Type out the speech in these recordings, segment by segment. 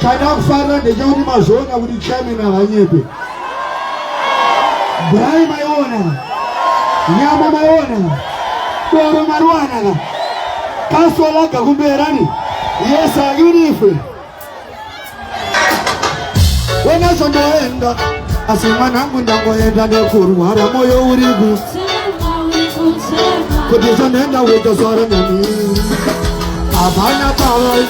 China kufana ndejauti mazona kuti chamina vanyepe. Brai mayona. Nyama mayona. Doro maruana. Kasola kakumberani. Yesa yunife. Wena sondoenda. Asimana mundangoenda nekurwara moyo urigu. Kuti sonenda wito sora nami. Abana power.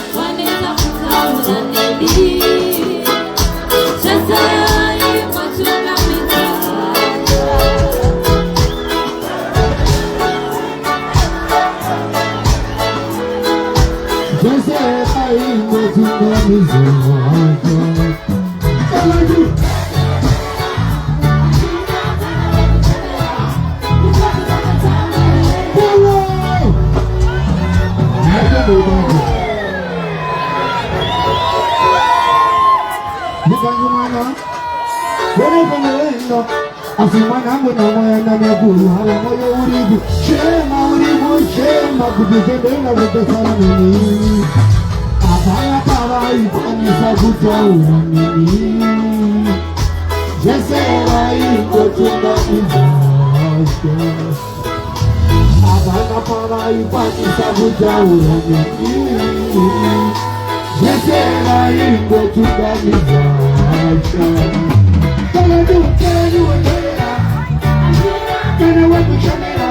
Asimana munamwenda nekurwara moyo urigu. Shema urigu shema kutitendera kutesana nini. Abana para ikwanisa kutaura nini. Jesera ikotunga izasha. Abana para ikwanisa kutaura nini. Jesera ikotunga izasha. Can I work with Chanela?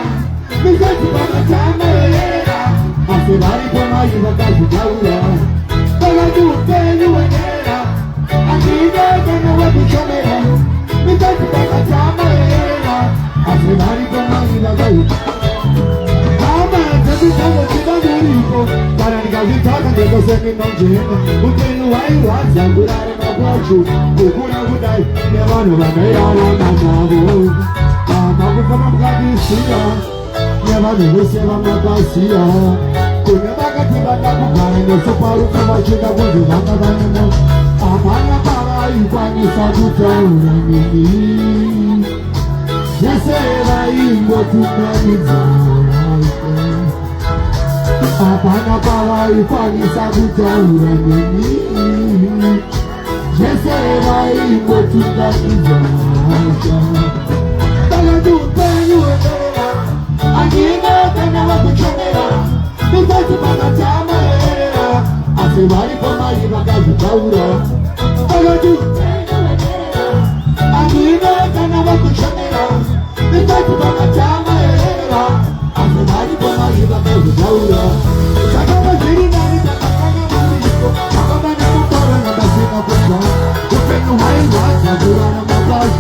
Because you got the time, I said, I don't know you got the power. Can I do it? You and I need that. Can I work with Chanela? Because you got the time, I said, I don't know you got the power. I'm not every time that you don't do it. But I got you talking, they go send me no gym. Who tell you why you want to go out and about you? Who could I would die? Never know I made out on my mouth. Kama mkadisia, nyama nimesema mkadisia. Kuna bakatiba nakukana nesoparu kama chenda kuzi nakadanya. Amana para ikwanisa kutaura nini. Yesera ingo tunaniza. Amana para ikwanisa kutaura nini. Yesera ingo tunaniza. I do it, you and I need nothing I could show me. Because of my time, I say, why for my Ibaga? I do it, I need nothing I could show me. Because of my time, I say, why for my Ibaga? I got my dream, I got my new car, and I'm saying, I'm going to take the wine, I'm going to my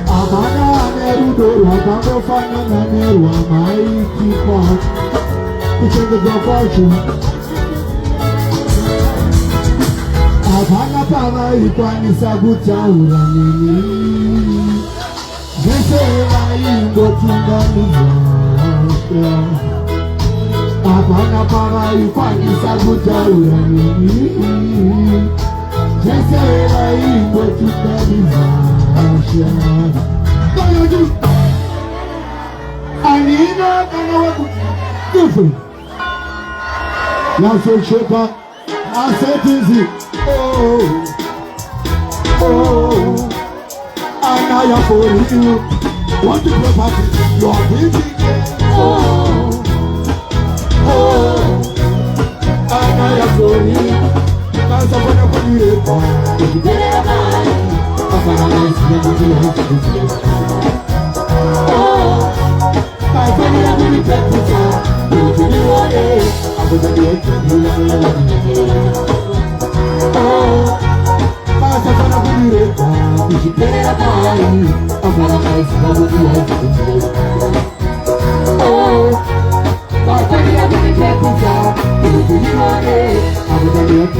Amana nerudo wakamo fanya na nerwa maiki kwa kuchenge za kwachu. Abana pana ikwanisa kutaura nini. Jesera ingo tunganiza. Abana pana ikwanisa kutaura nini. Jesera ingo tunganiza. Anina kana waku different. Now so shepa, I said easy. Oh, oh, and I for you. Want to go party? You are busy. Oh, oh, Ukipeleka mali Apana maisha kujua Kaifanya mimi pekuta Ukiniwale Abudani yetu Basta sana kudireka Ukipeleka mali Apana maisha kujua Kaifanya mimi pekuta Ukiniwale Abudani yetu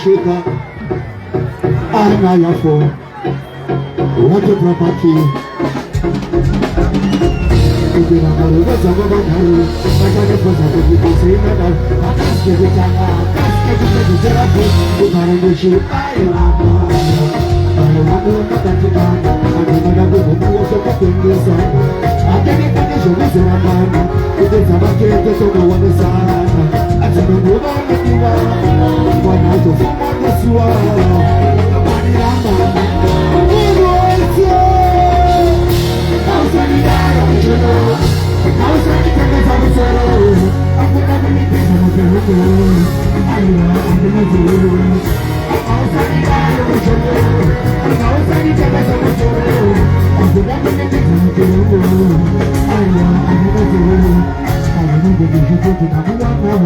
Shika anayafo wote property ukira maruga zango bangaru bakane poza kukusina na akaske bitanga akaske bitanga ukarandishi ayo ayo katika akimana kubuwa kwa kuongeza akini kwenye shughuli za mama kuteza bakete toka wana sana atambo bana kiwa wana tofumo nasiwa amani rama uroite kausani dara mchono kausani kwenye msoro akuna mimi pesa mchono ayo akuna mchono kausani dara mchono kausani kwenye msoro akuna mimi pesa mchono ayo akuna mchono Nunca vejo tudo na minha mão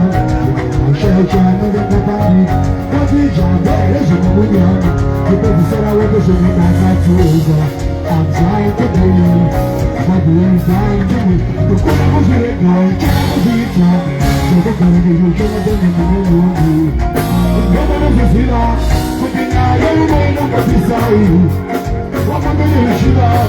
Enxergando dentro da barriga Quando já vejo comunhão Depois será outra jornada na casa I'm trying to be But you ain't trying to be Eu como diretor, quero vida Jogo grande, eu jogo dentro do meu mundo Eu não preciso Combinado, eu nunca vi sair Vou mandar me retirar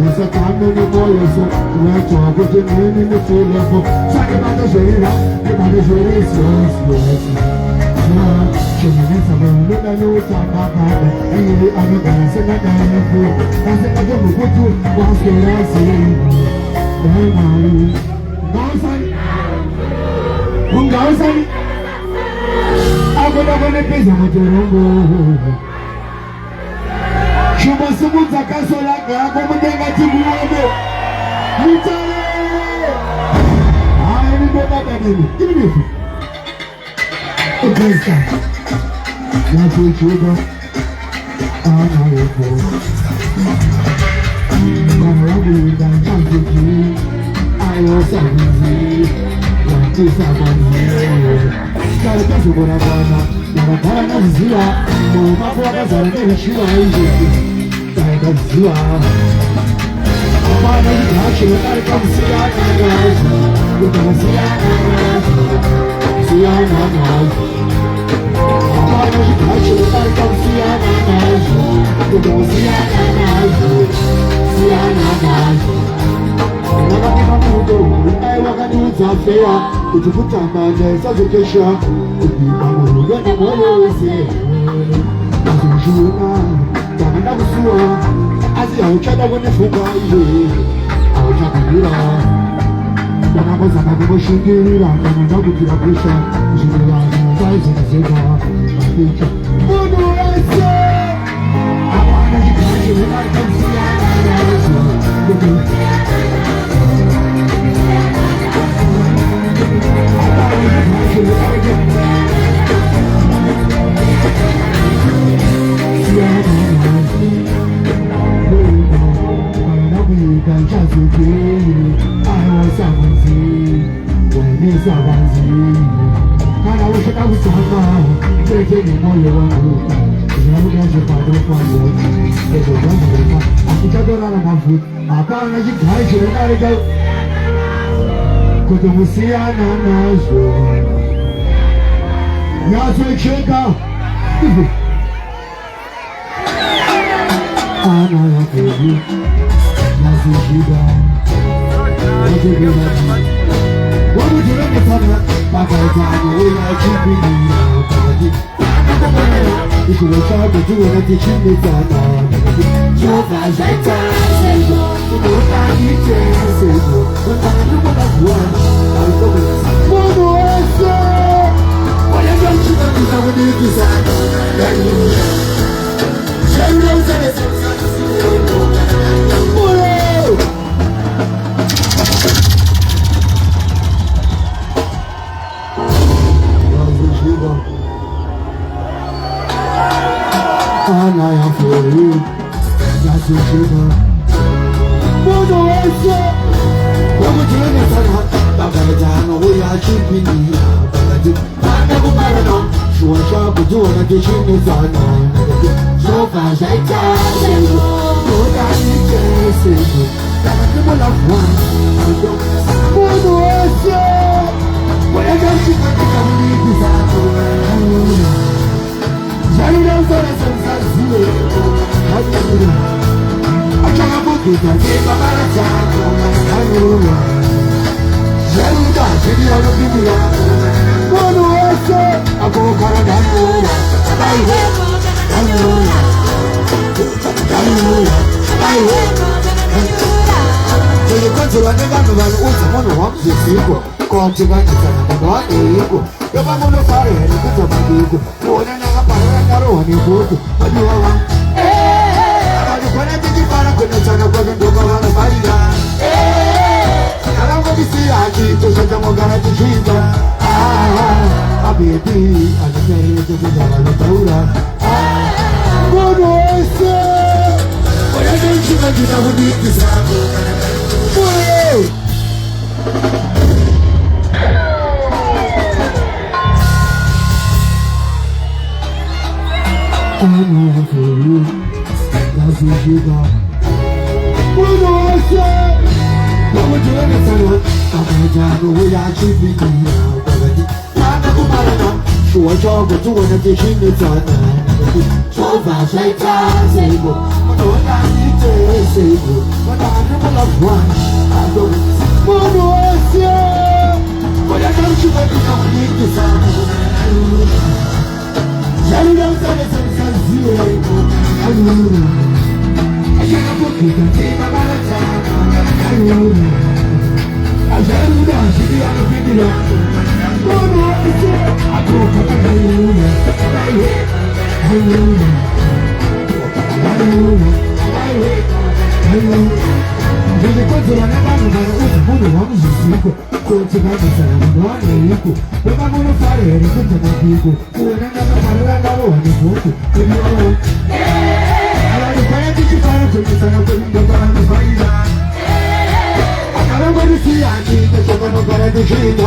Essa carne no coração, não é só porque nem me filha for. Sai da joelha, da joelha, chama nessa banda da luta na barra. Aí a minha dança na carne foi. Mas é que eu vou tu, mas que é assim. Vai mal, gausa, agora vou me pesar muito longo. Chama sumu za kasola kwa mdenga tibuobe Mutale Aini Give me this. Okay, stop. Now to each other. I will go. Now I will dance with you. I will sing with you. Like this I want you. Gotta get to what I want. Now I wanna see ya. No, my brothers are gonna shoot you. Gotta see ya. Why don't you touch it? I come see ya now. You're gonna see ya now. See ya now. Why don't you touch it? I come see ya now. You're gonna see ya now. See ya now. Never give up on the road. I walk and do it up there. Put your foot on my legs, such a gesture. If you come on, you're the one who say. As you should now. Damn, I was sure. As you try to win the football, I'll try to do that. When I was a big machine, you know, I'm not good to the pressure. You should be like, I'm guys in the city. What do I say? I want to get you when I come see you. What would you like to talk about? Back out time, we like keeping you. If you were trying to do it, I teach you this on. So fast, I say so. You can't eat it, say so. But I know what I've won. I'll go with it. What do I say? What I don't you know is I would need to say. Then you know. Say no, say it. And I am for you. That's what you know. What do I say? What would you like to say? Bagajano, we are keeping you. I never married. She was sharp, but you wanna get you in the so fast, I tell you. No, that is just that's the one of one. What do I say? What I got you got to believe is that I don't say something. I can't book it. I gave my man a time. What do I say? I go Canada. So you come to another man who wants to walk this equal. Come to my son, not equal. You're going to fire and you put up a equal. More than a parent or any book. But you are one. When I think about it, I'm going to go on a fire. I don't want to see I keep to set them on to cheese. I'll be a bee, I'll be a to the Dora. What do I say? But I don't think I did not need this. I'm over for you. That's what you got. What do I say? What would you like to say? I'm going to we are keeping you. I'm not going to she was talking to one of the chimneys on so fast, I can't say go. But I need to say go. But I never love one. I don't. What do I say? But I don't you like to need to say. I don't say something. I can't book it. I take my time. I don't know. She be on the video. What do I say? I go for the hallelujah. Hallelujah. Hallelujah. Hallelujah. Desde quando lá na mano, o mundo vamos de cinco. Quando você vai passar, não é rico. Eu vou no farelo, eu tô no pico. O Nanda não parou, eu não no ponto. Eu não. Ela não vai te falar, eu tô no caminho, para não vai. A caramba desse aqui, tô jogando para do jeito.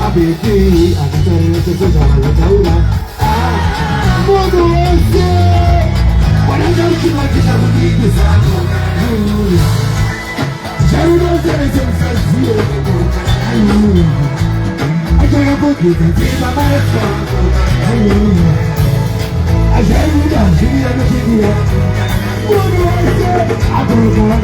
A BT, a diferença é que eu já vou dar uma. Mundo esse. Olha a última que tá bonito, sabe? Já não sei se eu fazia. Agora eu vou ter que ir pra maratona. A gente não queria, não queria. Quando você abriu a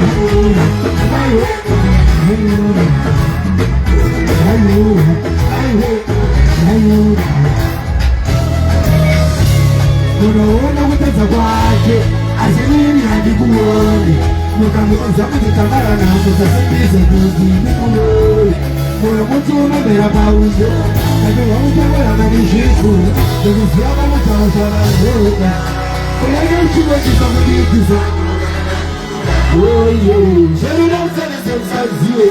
unaona utazawake asilimia kuone mukamuza kutikambara nazo tasembeze kuzini kuone moyo mutu unobera pauzo kati wautawela manishiku nekuziaba mutawasarazoka kulege uchigo chisamudikiza oye zerunausanese usaziwe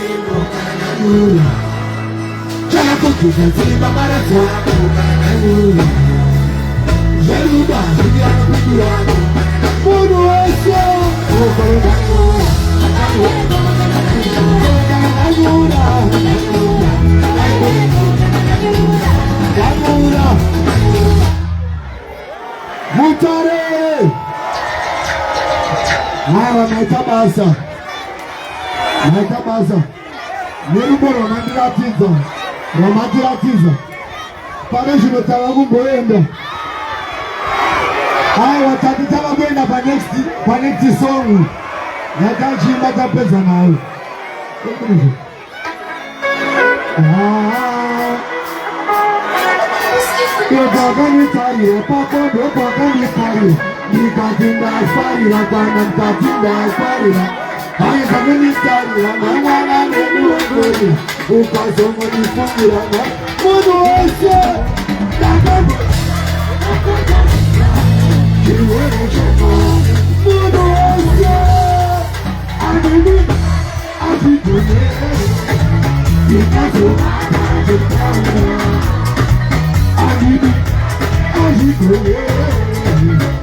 chakakukiza zimba marazwako Jaluba, Juliana, Juliana, Mundo esse, o Corinthians, Mutare, Maitabasa, Niruboro, Romantiratiza, Para Junotava Gumboenda. Hai watatitaka kwenda pa next song. Natachimba tapeza nawe. Yopakanitari, pakondo pakanitari. Nikatinda asfari, lakana nikatinda asfari. Hai kakanitari, mwana neni wangoni. Ukasongo nifungira na Mundo ese. Takabo. Mundo esse, amigo, amigo meu, amigo, amigo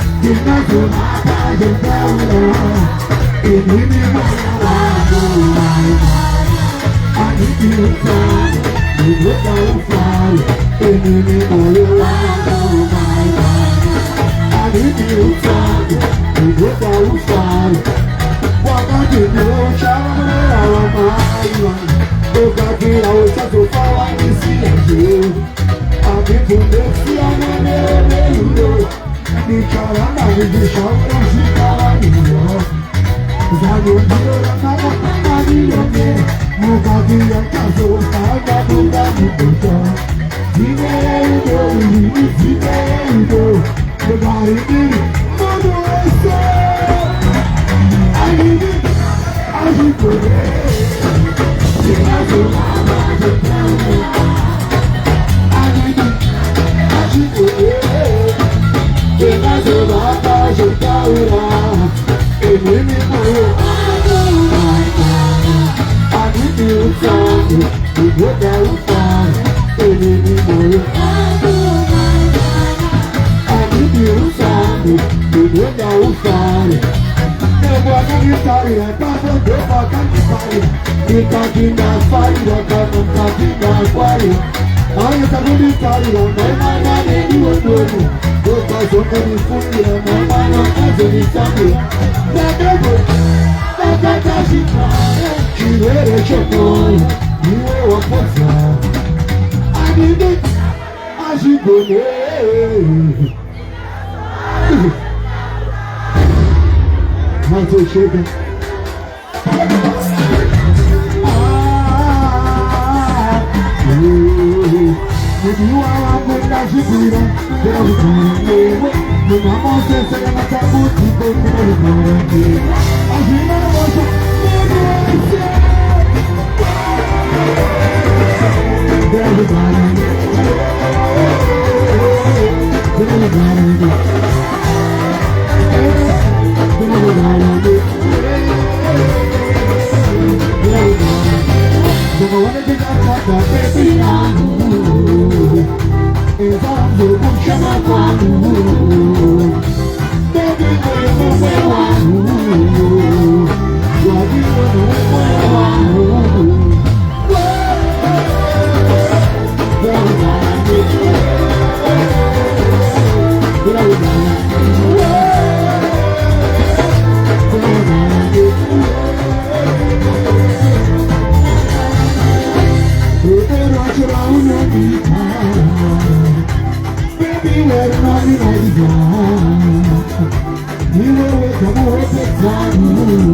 Baby,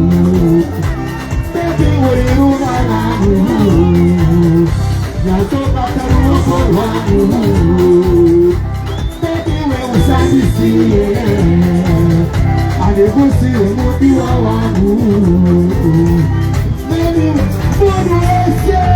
what do you want? Now so back to the one. Baby, where was I to see it? I never see a movie you want. Baby, what do I say?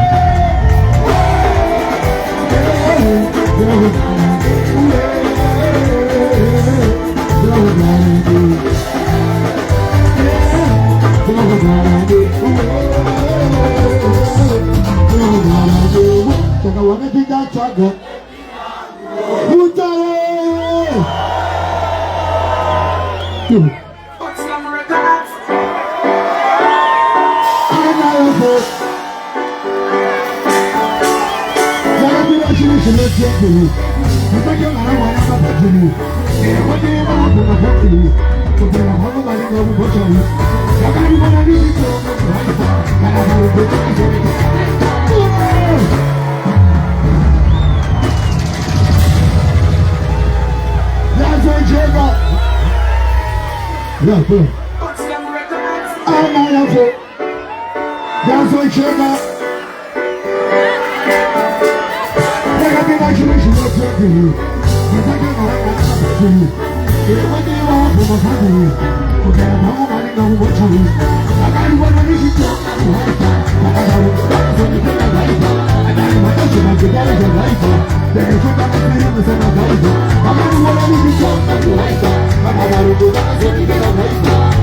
I want to think that track. Yeah, good. I'm not up for that's what you're not. I got the imagination of you. If I get my hands up to you, if I get my from my family, okay, I'm home, I didn't know what to do. I got you one of these people. I got you one of these people. I got you one of these people. I got you one of these people. Then you took out the freedom and said, I got you. I got you one of these people. I got you one of these people.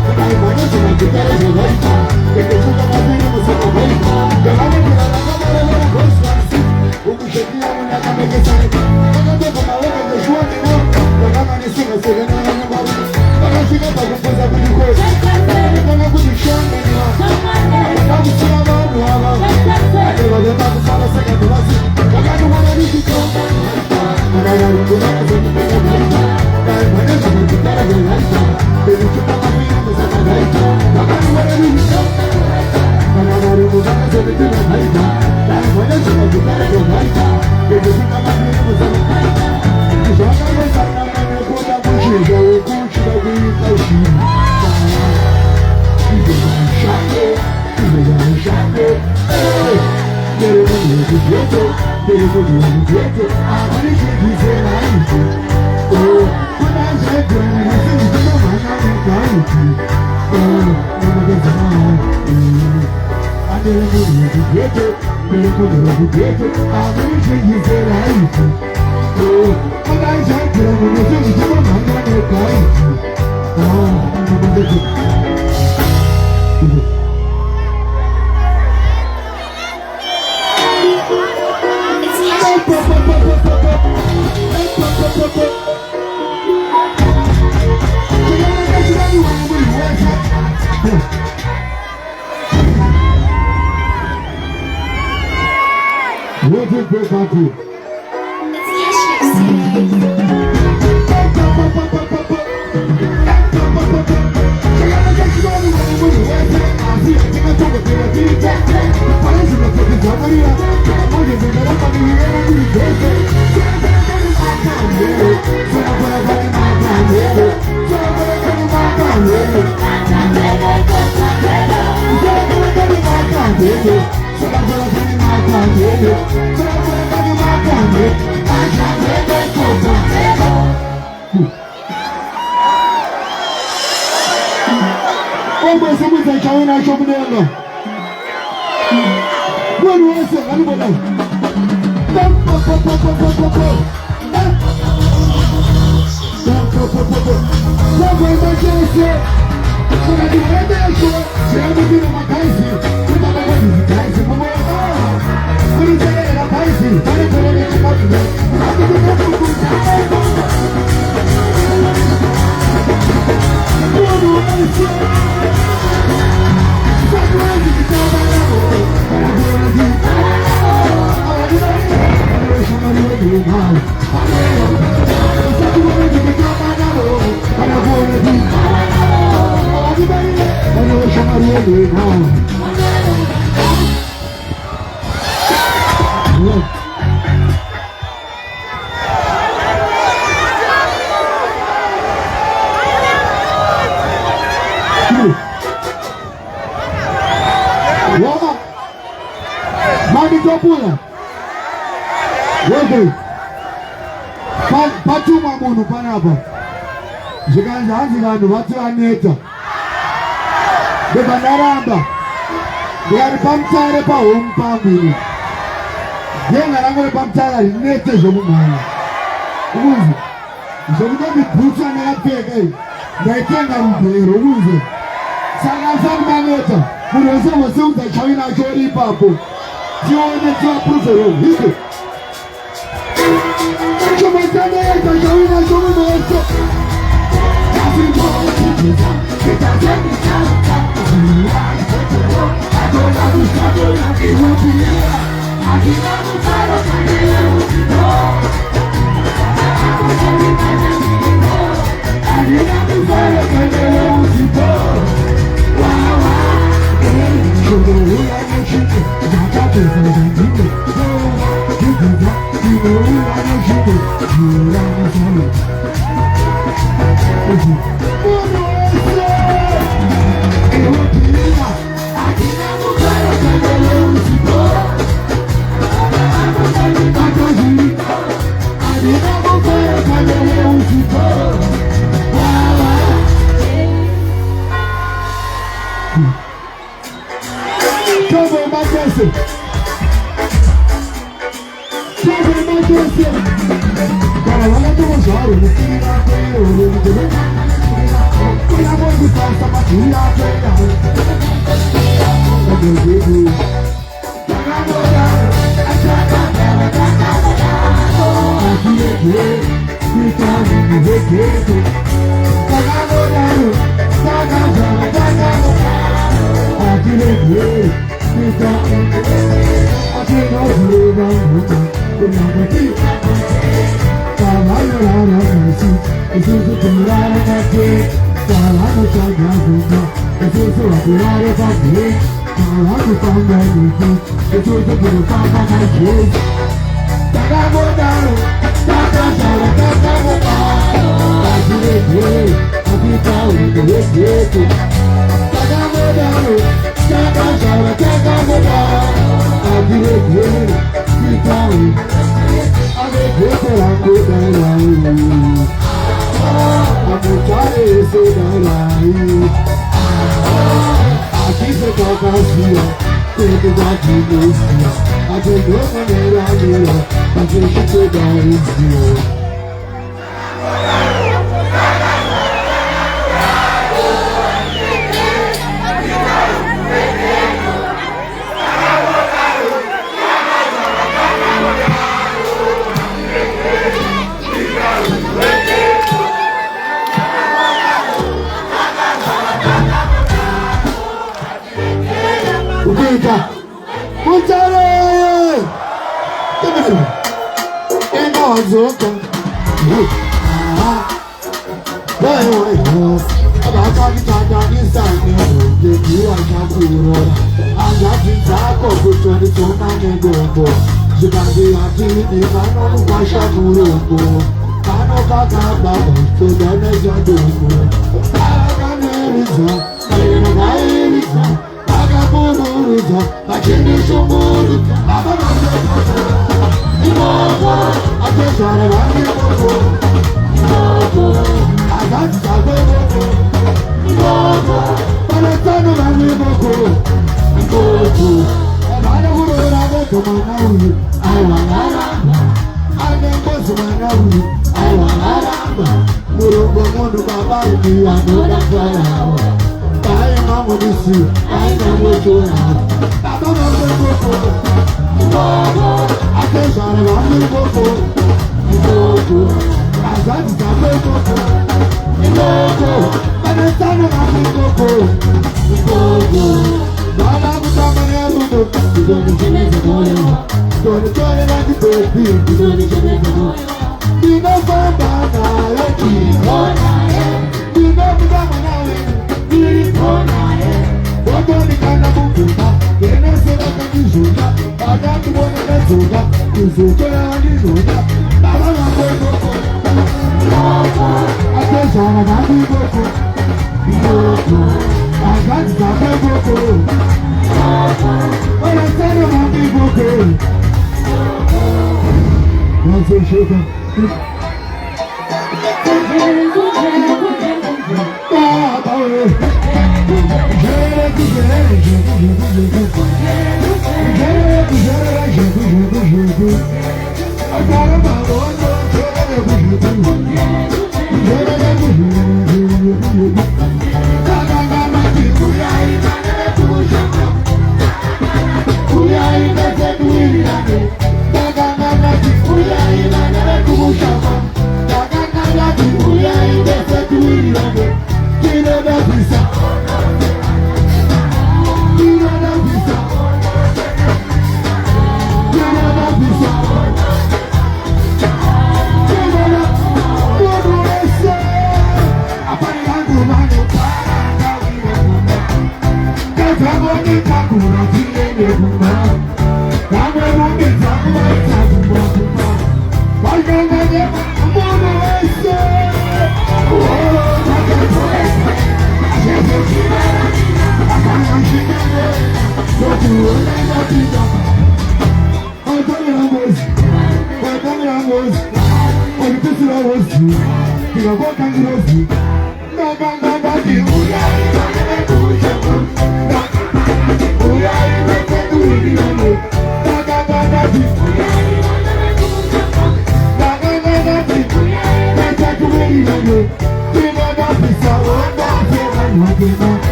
Woma. Mami topula. Wewe. Patuma munhu panapa. Zvikanzi hanzi vanhu vativaneta. Ndaramba. Ndikati pamutare pahome pangu. Yenga rangu pamutare rinete zvomumhanya. Ukuzi. Zvokuti ndibhutsa ndakapfeka iyi. Ndaitenga mubhero ukuzi. Saka asati maneta. Munhu wese wose uchawi nacho uri ipapo. Tione tivapruvero hike. Chomatandayeka chawi nacho munhu wese.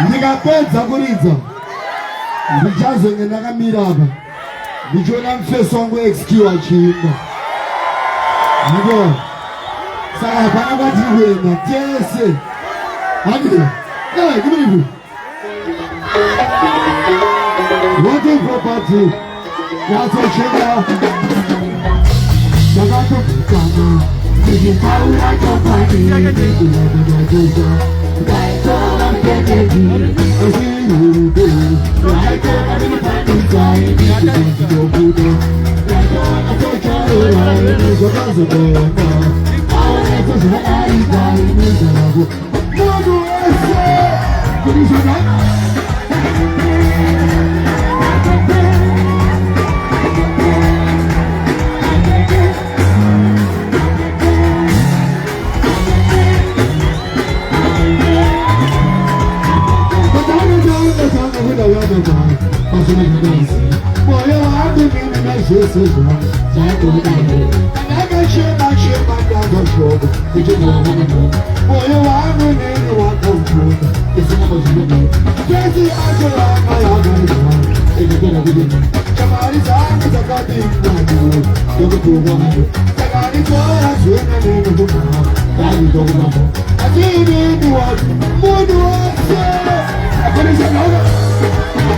Ndikapedza kuridza ndichazonge ndakamira apa ndichiona mufeso wangu XQ achiimba. Ago. Saya panggap jiwa ni tiada. Ago. Nah, gimana ibu? Water property. Water channel. Jangan terbuka. Jadi tahu aja pagi. Bila juga. Baik orang terjadi. Asyik. Baik orang dipakai. Jadi hidup hidup. Baik orang terjadi. Jangan sebelumnya. Awalnya tu sehari kali ni selalu. Madu esok. Jadi sangat. Aku